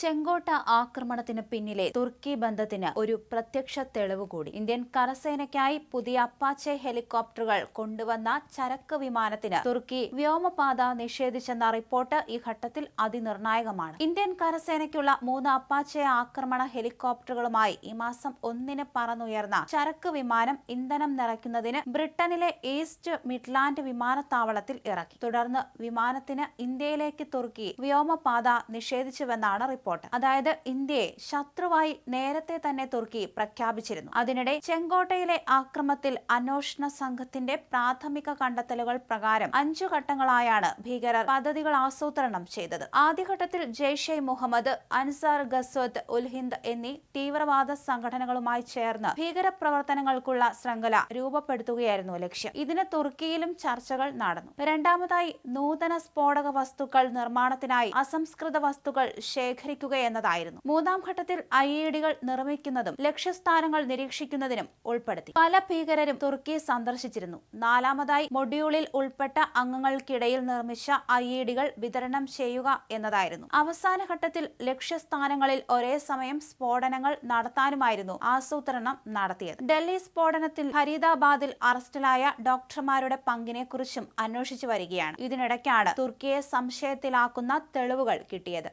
ചെങ്കോട്ട ആക്രമണത്തിന് പിന്നിലെ തുർക്കി ബന്ധത്തിന് ഒരു പ്രത്യക്ഷ തെളിവ് കൂടി. ഇന്ത്യൻ കരസേനയ്ക്കായി പുതിയ അപ്പാച്ചെ ഹെലികോപ്റ്ററുകൾ കൊണ്ടുവന്ന ചരക്ക് വിമാനത്തിന് തുർക്കി വ്യോമപാത നിഷേധിച്ചെന്ന റിപ്പോർട്ട് ഈ ഘട്ടത്തിൽ അതിനിർണായകമാണ്. ഇന്ത്യൻ കരസേനയ്ക്കുള്ള 3 അപ്പാച്ചെ ആക്രമണ ഹെലികോപ്റ്ററുകളുമായി ഈ മാസം 1-ന് പറന്നുയർന്ന ചരക്ക് വിമാനം ഇന്ധനം നിറയ്ക്കുന്നതിന് ബ്രിട്ടനിലെ ഈസ്റ്റ് മിഡ്ലാൻഡ് വിമാനത്താവളത്തിൽ ഇറക്കി. തുടർന്ന് വിമാനത്തിന് ഇന്ത്യയിലേക്ക് തുർക്കി വ്യോമപാത നിഷേധിച്ചുവെന്നാണ് റിപ്പോർട്ട്. അതായത് ഇന്ത്യയെ ശത്രുവായി നേരത്തെ തന്നെ തുർക്കി പ്രഖ്യാപിച്ചിരുന്നു. അതിനിടെ ചെങ്കോട്ടയിലെ ആക്രമണത്തിൽ അന്വേഷണ സംഘത്തിന്റെ പ്രാഥമിക കണ്ടെത്തലുകൾ പ്രകാരം 5 ഘട്ടങ്ങളായാണ് ഭീകരർ പദ്ധതികൾ ആസൂത്രണം ചെയ്തത്. ആദ്യഘട്ടത്തിൽ ജെയ്ഷെ മുഹമ്മദ്, അൻസാർ ഗസ്വത്ത് ഉൽ ഹിന്ദ് എന്നീ തീവ്രവാദ സംഘടനകളുമായി ചേർന്ന് ഭീകരപ്രവർത്തനങ്ങൾക്കുള്ള ശൃംഖല രൂപപ്പെടുത്തുകയായിരുന്നു ലക്ഷ്യം. ഇതിന് തുർക്കിയിലും ചർച്ചകൾ നടന്നു. രണ്ടാമതായി നൂതന സ്ഫോടക വസ്തുക്കൾ നിർമ്മാണത്തിനായി അസംസ്കൃത വസ്തുക്കൾ ശേഖരിക്കുക എന്നതായിരുന്നു. മൂന്നാം ഘട്ടത്തിൽ IED-കൾ നിർമ്മിക്കുന്നതും ലക്ഷ്യസ്ഥാനങ്ങൾ നിരീക്ഷിക്കുന്നതിനും ഉൾപ്പെടുത്തി. പല ഭീകരരും തുർക്കി സന്ദർശിച്ചിരുന്നു. നാലാമതായി മൊഡ്യൂളിൽ ഉൾപ്പെട്ട അംഗങ്ങൾക്കിടയിൽ നിർമ്മിച്ച IED-കൾ വിതരണം ചെയ്യുക എന്നതായിരുന്നു. അവസാന ഘട്ടത്തിൽ ലക്ഷ്യസ്ഥാനങ്ങളിൽ ഒരേ സമയം സ്ഫോടനങ്ങൾ നടത്താനുമായിരുന്നു ആസൂത്രണം നടത്തിയത്. ഡൽഹി സ്ഫോടനത്തിൽ ഫരീദാബാദിൽ അറസ്റ്റിലായ ഡോക്ടർമാരുടെ പങ്കിനെ കുറിച്ചും അന്വേഷിച്ചു വരികയാണ്. ഇതിനിടയ്ക്കാണ് തുർക്കിയെ സംശയത്തിലാക്കുന്ന തെളിവുകൾ കിട്ടിയത്.